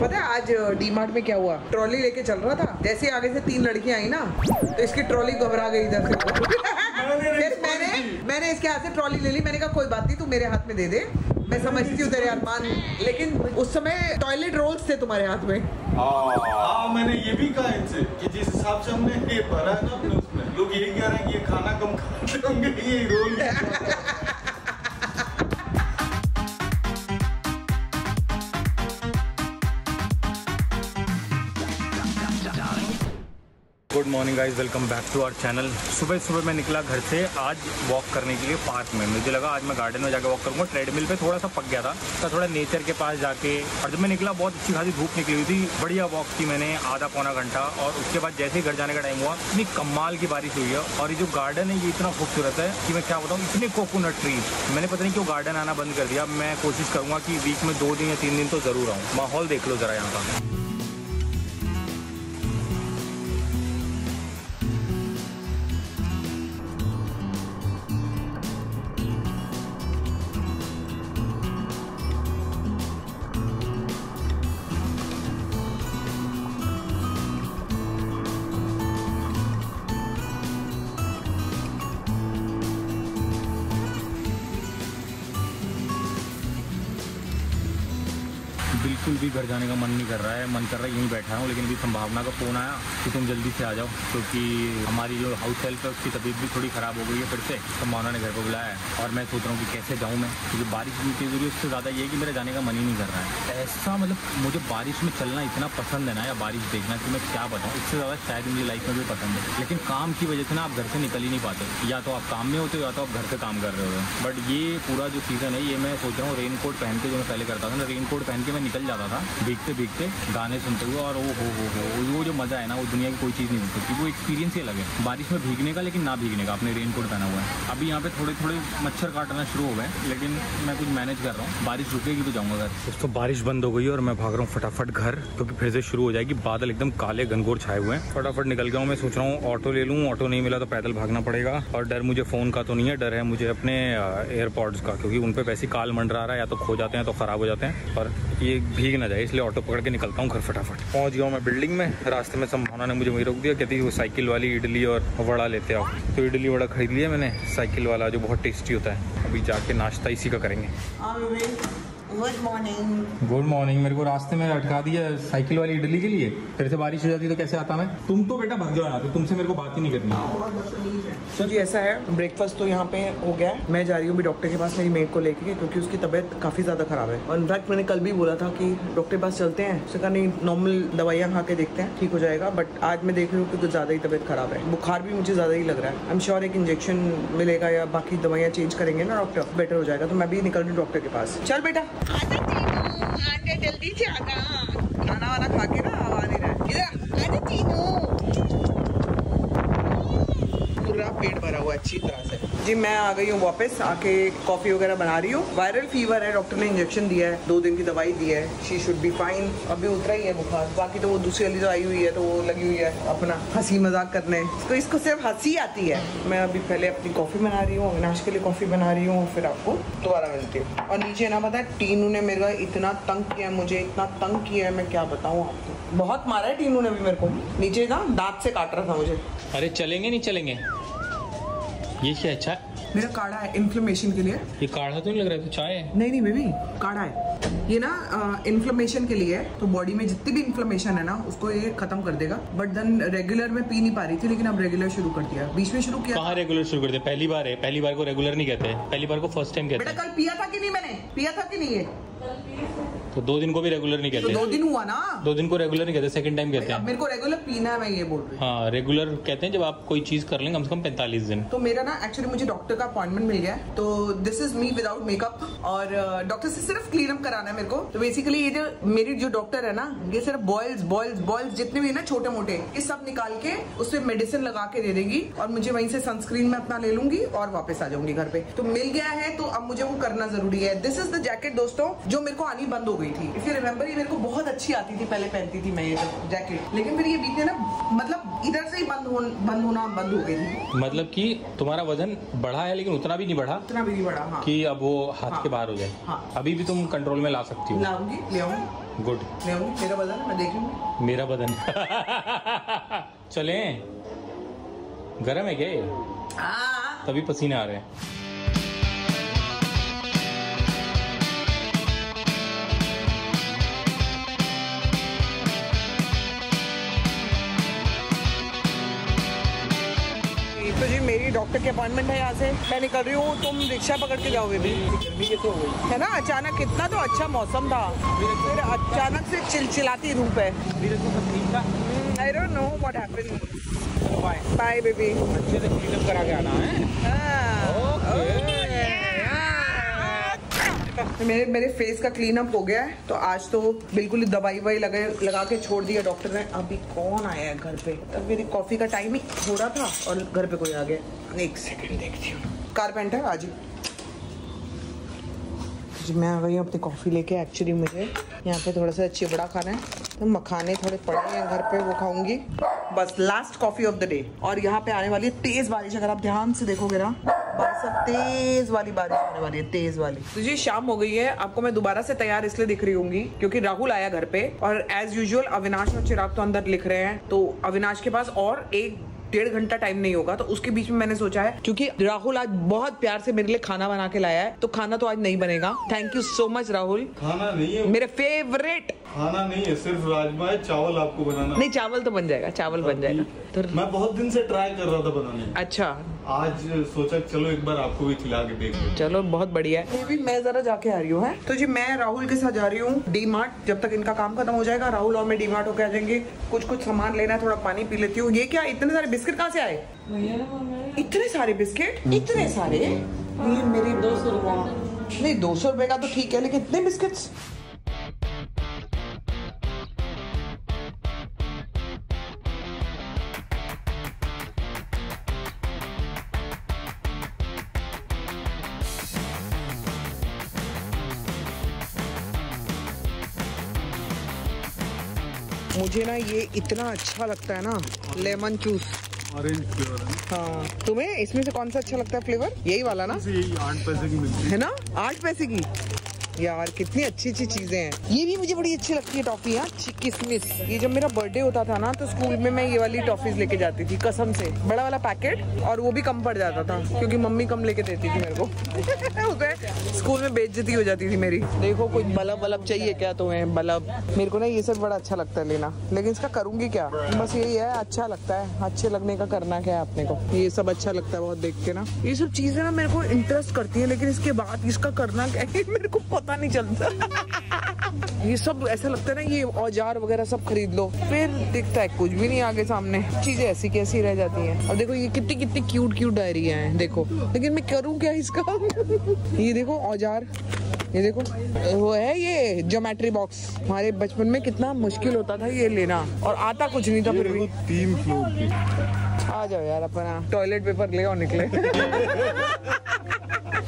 पता है आज डी मार्ट में क्या हुआ, ट्रॉली लेके चल रहा था, जैसे आगे से 3 लड़कियां आई ना तो इसकी ट्रॉली घबरा गई इधर से। फिर मैंने इसके हाथ से ट्रॉली ले ली। मैंने कहा कोई बात नहीं, तू मेरे हाथ में दे दे, मैं समझती हूँ तेरे अरमान, लेकिन उस समय टॉयलेट रोल्स थे तुम्हारे हाथ में। हाँ मैंने ये भी कहा इनसे कि जिस हिसाब से हमने ये भरा है ना अपने उसमें, लोग यही कह रहे हैं कि ये खाना कम खाते होंगे, ये role. Good morning guys, welcome back to our channel. सुबह सुबह मैं निकला घर से आज वॉक करने के लिए पार्क में। मुझे लगा आज मैं गार्डन में जाके वॉक करूँगा। ट्रेडमिल पे थोड़ा सा पक गया था तो थोड़ा नेचर के पास जाके, और जब मैं निकला बहुत अच्छी खासी धूप निकली हुई थी। बढ़िया वॉक की मैंने आधा पौना घंटा, और उसके बाद जैसे ही घर जाने का टाइम हुआ इतनी कमाल की बारिश हुई है। और ये जो गार्डन है ये इतना खूबसूरत है कि मैं क्या बताऊँ, इतने कोकोनट ट्रीज। मैंने पता नहीं क्यों गार्डन आना बंद कर दिया। मैं कोशिश करूँगा कि वीक में 2 दिन या 3 दिन तो ज़रूर आऊँ। माहौल देख लो ज़रा यहाँ का। बिल्कुल भी घर जाने का मन नहीं कर रहा है। मन कर रहा है यहीं बैठा हूँ, लेकिन अभी संभावना का फ़ोन आया कि तुम जल्दी से आ जाओ, क्योंकि हमारी जो हाउस हेल्प है उसकी तबीयत भी थोड़ी ख़राब हो गई है फिर से। संभावना ने घर पर बुलाया है और मैं सोच रहा हूँ कि कैसे जाऊँ मैं, क्योंकि बारिश भी तेज़ हो रही है। उससे ज़्यादा ये है कि मेरा जाने का मन ही नहीं कर रहा है। ऐसा मतलब मुझे बारिश में चलना इतना पसंद है ना, या बारिश देखना, कि मैं क्या बताऊँ। इससे ज़्यादा शायद मुझे लाइफ में भी पसंद है, लेकिन काम की वजह से ना आप घर से निकल ही नहीं पाते। या तो आप काम में होते हो या तो आप घर से काम कर रहे हो। बट ये पूरा जो सीज़न है ये मैं सोच रहा हूँ रेन कोट पहन के, जो मैं पहले करता था ना, रेन कोट पहन के मैं निकल जाता था भीगते भीगते गाने सुनते हुए। और वो जो मज़ा है ना वो दुनिया की कोई चीज़ नहीं मिल सकती। वो एक्सपीरियंस ही अलग है बारिश में भीगने का, लेकिन ना भीगने का। अपने रेन कोट पहना हुआ है। अभी यहाँ पे थोड़े थोड़े मच्छर काटना शुरू हो गए, लेकिन मैं कुछ मैनेज कर रहा हूँ। बारिश रुकेगी तो जाऊँगा घर। दोस्तों बारिश बंद हो गई और मैं भाग रहा हूँ फटाफट घर, क्योंकि फिर से शुरू हो जाएगी। बादल एकदम काले घनघोर छाए हुए हैं। फटाफट निकल गया हूँ। मैं सोच रहा हूँ ऑटो ले लूँ, ऑटो नहीं मिला तो पैदल भागना पड़ेगा। और डर मुझे फ़ोन का तो नहीं है, डर है मुझे अपने एयरपॉड्स का, क्योंकि उन पर वैसे काल मंडरा रहा है, या तो खो जाते हैं तो ख़राब हो जाते हैं, और ये भीग ना जाए, इसलिए ऑटो पकड़ के निकलता हूँ घर। फटाफट पहुंच गया हूँ मैं बिल्डिंग में। रास्ते में संभावना ने मुझे वहीं रोक दिया, कहती वो साइकिल वाली इडली और वड़ा लेते आओ। तो इडली वड़ा खरीद लिया मैंने, साइकिल वाला, जो बहुत टेस्टी होता है। अभी जाके नाश्ता इसी का करेंगे। Good morning. Good morning. मेरे को रास्ते में अटका दिया साइकिल वाली इडली के लिए। फिर से बारिश हो जाती तो कैसे आता मैं? तुम तो बेटा भाग जाओ यहाँ पे, तुमसे मेरे को बात ही नहीं करनी। सर जी ऐसा है, ब्रेकफास्ट तो यहाँ पे हो गया है। मैं जा रही हूँ भी डॉक्टर के पास मेरी मेड को लेके, क्योंकि उसकी तबीयत काफ़ी ज़्यादा ख़राब है। और इनफैक्ट मैंने कल भी बोला था कि डॉक्टर के पास चलते हैं। उसने कहा नहीं, नॉर्मल दवाइयाँ खा के देखते हैं, ठीक हो जाएगा। बट आज मैं देख रही हूँ कि कुछ ज़्यादा ही तबीयत ख़राब है। बुखार भी मुझे ज़्यादा ही लग रहा है। आई एम श्योर एक इंजेक्शन मिलेगा या बाकी दवाइयाँ चेंज करेंगे ना डॉक्टर, बेटर हो जाएगा। तो मैं भी निकल रही हूँ डॉक्टर के पास। चल बेटा आने जल्दी से आना, खाना वाना खा के ना आवा नहीं रहा। पूरा पेट भरा हुआ अच्छी तरह से। जी मैं आ गई हूँ वापस, आके कॉफी वगैरह बना रही हूँ। वायरल फीवर है, डॉक्टर ने इंजेक्शन दिया है, 2 दिन की दवाई दी है। She should be fine. अभी उतरा ही है बुखार, बाकी तो वो दूसरी वाली जो आई हुई है तो वो लगी हुई है अपना हंसी मजाक करने। इसको सिर्फ हंसी आती है। मैं अभी पहले अपनी कॉफी बना रही हूँ, अविनाश के लिए कॉफी बना रही हूँ, फिर आपको दोबारा मिलती हूँ। और नीचे ना पता है टीनू ने मेरा इतना तंग किया, मुझे इतना तंग किया है, मैं क्या बताऊँ आपको। बहुत मारा है टीनू ने भी मेरे को, नीचे ना दांत से काट रहा था मुझे। अरे चलेंगे नहीं चलेंगे? ये क्या अच्छा है? मेरा काढ़ा है इन्फ्लेमेशन के लिए। ये काढ़ा तो नहीं लग रहा है, तो चाय है? नहीं बेबी, काढ़ा है ये ना, इन्फ्लेमेशन के लिए। तो बॉडी में जितनी भी इन्फ्लेमेशन है ना उसको ये खत्म कर देगा। बट देन रेगुलर में पी नहीं पा रही थी, लेकिन अब रेगुलर शुरू कर दिया। बीच में शुरू किया। कहाँ रेगुलर शुरू कर दिया? पहली बार है, पहली बार को रेगुलर नहीं कहते, पहली बार को फर्स्ट टाइम कहते हैं। बेटा कल पिया था कि नहीं? मैंने पिया था कि नहीं? ये तो 2 दिन को भी रेगुलर नहीं कहते। तो 2 दिन हुआ ना, 2 दिन को रेगुलर नहीं कहते, सेकंड टाइम कहते हैं। मेरे को रेगुलर पीना है, मैं ये बोल रही हूँ। हाँ रेगुलर कहते हैं जब आप कोई चीज कर लेंगे कम से कम 45 दिन। तो मेरा ना एक्चुअली मुझे डॉक्टर का अपॉइंटमेंट मिल गया है, तो this is me without makeup. और डॉक्टर से सिर्फ क्लीन अप कराना है मेरे को। तो बेसिकली ये जो मेरी जो डॉक्टर है ना, ये सिर्फ बॉयल्स जितने भी है ना छोटे मोटे, ये सब निकाल के उससे मेडिसिन लगा के दे देगी, और मुझे वहीं से सनस्क्रीन में अपना ले लूंगी और वापस आ जाऊंगी घर पे। तो मिल गया है तो अब मुझे वो करना जरूरी है। दिस इज द जैकेट दोस्तों, जो मेरे को आनी बंद हो गई थी। इफ यू रिमेंबर, ये मेरे को बहुत अच्छी आती थी, पहले पहनती थी मैं ये जैकेट, लेकिन फिर ये बीच में ना मतलब इधर से ही बंद होना बंद हो गई थी। मतलब कि तुम्हारा वजन बढ़ा है, लेकिन उतना भी नहीं बढ़ा, उतना भी नहीं बढ़ा। हाँ। कि अब वो हाथ के बाहर हो जाए। हाँ। अभी भी तुम कंट्रोल में ला सकती हो। लाऊंगी, ले आऊंगी। गुड। मेरा बदन है, मैं देख लूँ। मेरा बदन चलें? गरम है क्या ये? तभी पसीने आ रहे हैं। तो जी मेरी डॉक्टर की अपॉइंटमेंट है यहाँ से, मैं निकल रही हूँ, तुम रिक्शा पकड़ के जाओगे भी। गर्मी कैसे हो गई है ना, अचानक कितना तो अच्छा मौसम था, फिर अचानक से चिलचिलाती धूप है। I don't know what happened. Bye baby. अच्छे से क्लीनअप करा के आना है। मेरे फेस का क्लीन अप हो गया है, तो आज तो बिल्कुल ही दवाई ववाई लगा के छोड़ दिया डॉक्टर ने। अभी कौन आया है घर पे? तब मेरी कॉफी का टाइम ही हो रहा था और घर पे कोई आ गया। एक सेकंड देखती हूँ। कारपेंटर आज जी मैं आ गई हूँ अपनी कॉफी लेके। एक्चुअली मुझे यहाँ पे थोड़ा सा चिवड़ा खाना है, तो मखाने थोड़े पड़े हैं घर पे, वो खाऊंगी। बस last coffee of the day. और यहाँ पे आने वाली है तेज बारिश, अगर आप ध्यान से देखोगे ना, सब तेज वाली बारिश होने वाली है, तेज वाली। तो जी शाम हो गई है, आपको मैं दोबारा से तैयार इसलिए दिख रही होंगी क्योंकि राहुल आया घर पे, और एज यूजुअल अविनाश और चिराग तो अंदर लिख रहे हैं, तो अविनाश के पास और 1-1.5 घंटा टाइम नहीं होगा, तो उसके बीच में मैंने सोचा है, क्योंकि राहुल आज बहुत प्यार से मेरे लिए खाना बना के लाया है, तो खाना तो आज नहीं बनेगा। Thank you so much Rahul. खाना नहीं है, मेरे फेवरेट खाना नहीं है, सिर्फ राजमा है, चावल आपको बनाना। नहीं चावल तो बन जाएगा, चावल बन जाएगा। तो मैं बहुत दिन से ट्राई कर रहा था बनाने। अच्छा, आज सोचा चलो एक बार आपको भी खिला के देख लो। चलो बहुत बढ़िया है। भी मैं जरा जाके आ रही हूँ। तो जी मैं राहुल के साथ जा रही हूँ डी मार्ट। जब तक इनका काम खत्म हो जाएगा राहुल और मैं डी मार्ट होकर आ जाएंगे। कुछ सामान लेना है, थोड़ा पानी पी लेती हूँ। ये क्या इतने सारे बिस्किट कहाँ से आए? इतने सारे बिस्किट, इतने सारे? ये मेरी 200 रुपए। नहीं 200 रुपए का तो ठीक है, लेकिन इतने बिस्किट्स? मुझे ना ये इतना अच्छा लगता है ना, लेमन जूस, ऑरेंज फ्लेवर है। हाँ तुम्हें इसमें से कौन सा अच्छा लगता है फ्लेवर? यही वाला ना? यही 8 पैसे की मिलती है ना, 8 पैसे की। यार कितनी अच्छी अच्छी चीजें हैं। ये भी मुझे बड़ी अच्छी लगती है टॉफी। यहाँ किसमिस, ये जब मेरा बर्थडे होता था ना, तो स्कूल में मैं ये वाली टॉफीज लेके जाती थी कसम से, बड़ा वाला पैकेट, और वो भी कम पड़ जाता था क्योंकि मम्मी कम लेके देती थी मेरे को। उसे स्कूल में बेइज्जती हो जाती थी मेरी। देखो कोई बल्ब वल्ब चाहिए क्या तुम्हें? बल्ब मेरे को ना ये सब बड़ा अच्छा लगता है लेना, लेकिन इसका करूंगी क्या? बस यही है, अच्छा लगता है, अच्छे लगने का करना क्या है अपने को। ये सब अच्छा लगता है बहुत देख के ना, ये सब चीजें ना मेरे को इंटरेस्ट करती है, लेकिन इसके बाद इसका करना क्या है मेरे को पता नहीं चलता। ये सब ऐसा लगता है ना, ये औजार वगैरह सब खरीद लो, फिर दिखता है कुछ भी नहीं आगे सामने, चीजें ऐसी कैसी रह जाती हैं। अब देखो ये कितनी कितनी क्यूट क्यूट डायरियां हैं देखो, लेकिन मैं करूँ क्या इसका? ये देखो औजार, ये देखो वो है ये ज्योमेट्री बॉक्स। हमारे बचपन में कितना मुश्किल होता था ये लेना, और आता कुछ नहीं था फिर भी। 3 फ्लोर की। आ जाओ यार, अपना टॉयलेट पेपर ले और निकले।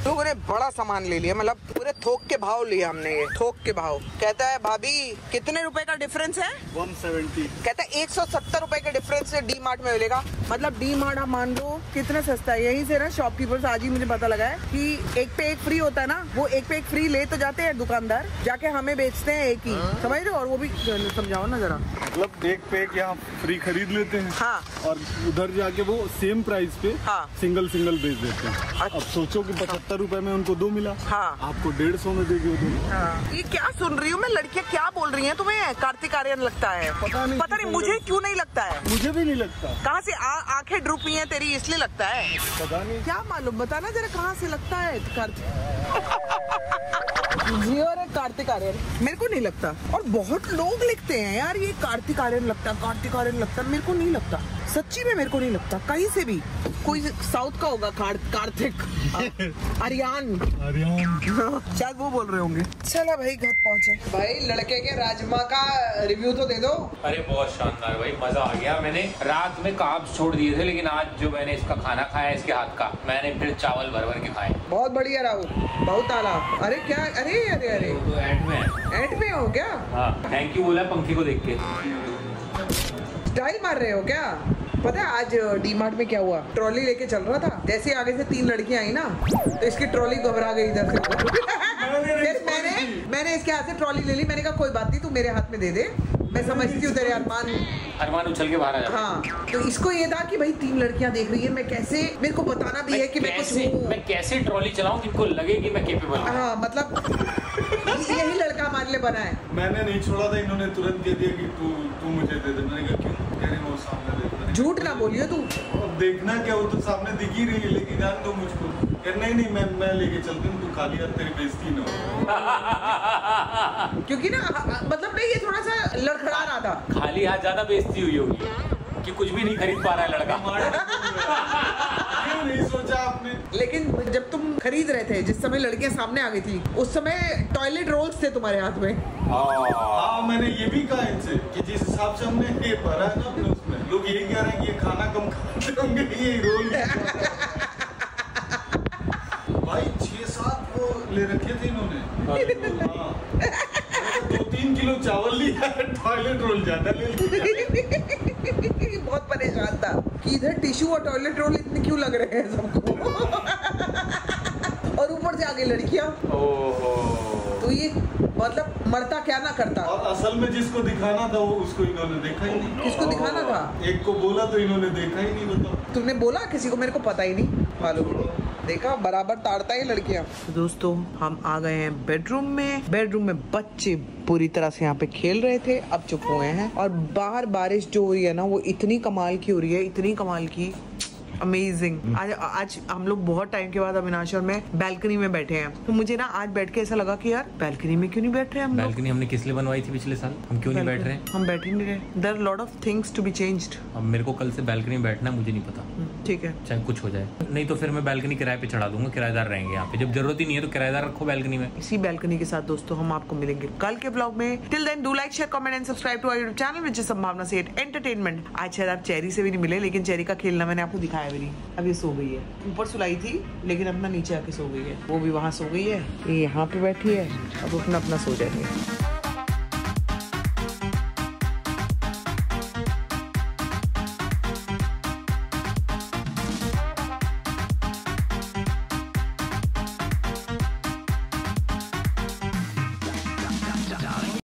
लोगों ने बड़ा सामान ले लिया, मतलब पूरे थोक के भाव लिया हमने। ये थोक के भाव कहता है भाभी कितने रुपए का डिफरेंस है? 170। कहता है 170 रुपए का डिफरेंस से डी मार्ट में मिलेगा। मतलब डी मार्ट आप मान लो कितना सस्ता है। यहीं से ना शॉपकीपर्स, आज ही मुझे पता लगा है कि एक पे एक फ्री होता है ना, वो एक पे एक फ्री ले तो जाते हैं दुकानदार, जाके हमें बेचते हैं एक ही, समझ रहे हो? और वो भी समझाओ ना जरा। मतलब एक पे एक यहाँ फ्री खरीद लेते हैं। हाँ। और उधर जाके वो सेम प्राइस पे हाँ। सिंगल बेच देते हैं। अब सोचो कि 75 रुपए में उनको 2 मिला। हाँ। आपको 150 में देगी वो 2। हाँ। ये क्या सुन रही हूँ मैं? लड़कियाँ क्या बोल रही हैं? तुम्हें कार्तिक आर्यन लगता है? पता नहीं मुझे क्यों नहीं लगता है। मुझे भी नहीं लगता। कहाँ से आंखें ड्रूप हुई हैं तेरी, इसलिए लगता है? पता नहीं, क्या मालूम, बताना जरा कहाँ से लगता है जियो रे कार्तिक आर्यन। मेरे को नहीं लगता, और बहुत लोग लिखते हैं यार ये कार्तिक आर्यन लगता है, कार्तिक आर्यन लगता है। मेरे को नहीं लगता, सच्ची में मेरे को नहीं लगता कहीं से भी। कोई साउथ का होगा कार्तिक आर्यन शायद वो बोल रहे होंगे। चलो भाई घर पहुंचे। भाई लड़के के राजमा का रिव्यू तो दे दो। अरे बहुत शानदार भाई, मजा आ गया। मैंने रात में कार्ब्स छोड़ दिए थे, लेकिन आज जो मैंने इसका खाना खाया इसके हाथ का, मैंने फिर चावल भर भर के खाए। बहुत बढ़िया राहुल, बहुत आला। अरे क्या, अरे अरे अरे तो एंड में हो क्या? हाँ थैंक यू बोला पंखी को देख के। स्टाइल मार रहे हो क्या? पता है आज डी मार्ट में क्या हुआ? ट्रॉली लेके चल रहा था, जैसे आगे से 3 लड़कियां आई ना, तो इसकी ट्रॉली घबरा गई इधर से। फिर मैंने इसके हाथ से ट्रॉली ले ली, मैंने कहा कोई बात नहीं तू मेरे हाथ में दे दे, मैं समझती हूँ तेरे अरमान उछल के बाहर आ जाता। हाँ तो इसको ये था कि भाई 3 लड़कियां देख रही है, मैं कैसे, मेरे को बताना भी है कि मैं कुछ हूँ, मैं कैसे ट्रॉली चलाऊं कि इनको लगे कि मैं केपेबल हूं। हाँ मतलब यही लड़का हमारे लिए बना है। मैंने नहीं छोड़ा था, इन्होंने तुरंत कह दिया कि तू मुझे दे दे। मैंने कहा क्यों? कह रहे वो सामने देखता है। झूठ ना बोलियो तू। अब देखना क्या, वो तो सामने दिख ही रही है, लेकिन जान दो मुझको। नहीं मैं लेके चलती हूँ, तू खाली हाथ तेरी बेइज्जती न हो। क्योंकि ना मतलब नहीं, ये थोड़ा सा लड़खड़ा रहा था। खाली हाथ ज्यादा बेइज्जती हुई होगी कि कुछ भी नहीं खरीद पा रहा है लड़का। क्यों नहीं सोचा आपने? लेकिन जब तुम खरीद रहे थे, जिस समय लड़कियां सामने आ गई थी, उस समय टॉयलेट रोल्स थे तुम्हारे हाथ में। हाँ मैंने ये भी कहा इनसे कि जिस हिसाब से हमने ये भरा है ना अपने उसमें, लोग यही कह रहे हैं कि ये खाना कम खाते होंगे, ये रोल भाई 6-7 वो ले रखे थे इन्होंने। हाँ 2-3 किलो चावल लिया, टॉयलेट रोल ज्यादा ले लिया। बहुत परेशान था कि इधर टिश्यू और टॉयलेट रोल इतने क्यों लग रहे हैं सबको। और ऊपर से आगे लड़कियां। तो ये मतलब मरता क्या ना करता। और असल में जिसको दिखाना था वो उसको इन्होंने देखा ही नहीं। किसको दिखाना था? एक को बोला तो इन्होंने देखा ही नहीं। बताओ तुमने बोला किसी को? मेरे को पता ही नहीं मालूम। देखा बराबर ताड़ता है लड़कियां। दोस्तों हम आ गए हैं बेडरूम में। बेडरूम में बच्चे पूरी तरह से यहाँ पे खेल रहे थे, अब चुप हुए हैं। और बाहर बारिश जो हो रही है ना, वो इतनी कमाल की हो रही है, इतनी कमाल की, अमेजिंग। आज हम लोग बहुत टाइम के बाद अविनाश और मैं बैल्कनी में बैठे हैं। तो मुझे ना आज बैठ के ऐसा लगा कि यार बैल्कनी में क्यों नहीं बैठ रहे हम लोग। बैल्कनी हमने किस लिए बनवाई थी पिछले साल? हम क्यों नहीं बैठ रहे? हम बैठ ही नहीं रहे। There are lot of things to be changed. अब मेरे को कल से बैल्कनी में बैठना, मुझे नहीं पता। ठीक है, चाहे कुछ हो जाए। नहीं तो फिर मैं बैल्कनी किराए पे चढ़ा दूंगा, किराएदार रहेंगे यहाँ पे। जब जरूरत ही नहीं है तो किराएदार रखो बैल्कनी में। इसी बैल्कनी के साथ दोस्तों हम आपको मिलेंगे कल के ब्लॉग में। Till then do like, share, comment and subscribe to our YouTube channel which is Sambhavna से एंटरटेनमेंट। आज शायद आप चेरी से भी नहीं मिले, लेकिन चेरी का खेलना मैंने आपको दिखाया भी नहीं। अब ये सो गई है, ऊपर सुलाई थी लेकिन अपना नीचे आके सो गई है। वो भी वहाँ सो गई है, ये यहाँ पे बैठी है, अब अपना सो जाएंगे।